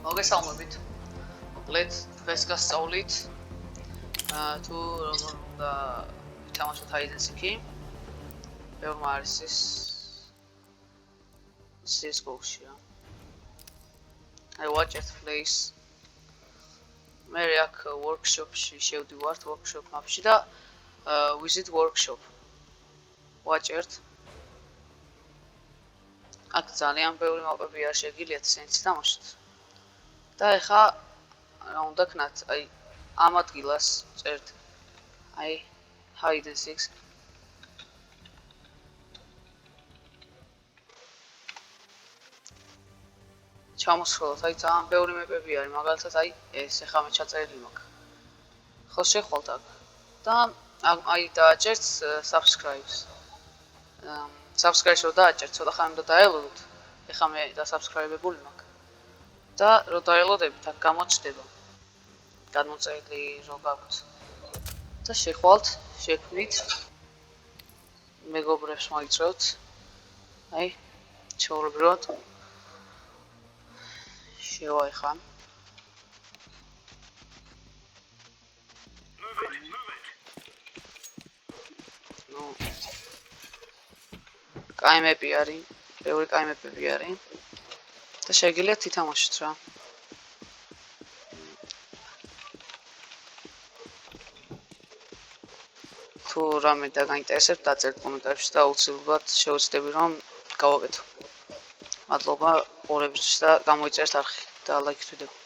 მოგესალმებით. მოკლედ, დღეს გასწავლით თუ როგორ უნდა ვითამაშოთ hide and seek-ი. ბევრმა არის ის CS:GO-ში რა. I watch it plays. მე აქ workshop-ში შევდივართ, workshop map-ში და visit workshop. Watch it. აქ ძალიან ბევრი მაპები არ შეგიძლიათ ისინიც თამაშოთ. და ეხა რა უნდა ქნათ? აი ამ ადგილას წერთ. აი hide and seek. ჩამოსხლოთ, აი ძალიან ბევრი მაპები არის, მაგალითად აი ეს ეხა მე ჩაწერილი მაქვს. ხო შეხვალთ აქ. და აი დააჭერთ subscribe-ს. subscribe-ს რო დააჭერთ, ცოტა ხანი უნდა დაელოდოთ. ეხა მე დასubscribe-ებული მაქვს. და რო დაელოდებით, აქ გამოჩნდება. გადმოწერილი რო გაქვთ. და შეხვალთ, შექმნით. მეგობრებს მოიწვევთ. აი, ჩაურბროთ. შევაიხა. კაი მეპი არის, ბევრი კაი მეპები არის. და შეგიძლიათ ითამაშოთ რა. თუ რამე დაგაინტერესებთ, დაწერთ კომენტარებში და აუცილებლად შევეცდები რომ გავაკეთო. მადლობა ყურებისთვის და გამოიწერეთ არხი და ლაიქით ვიდეო.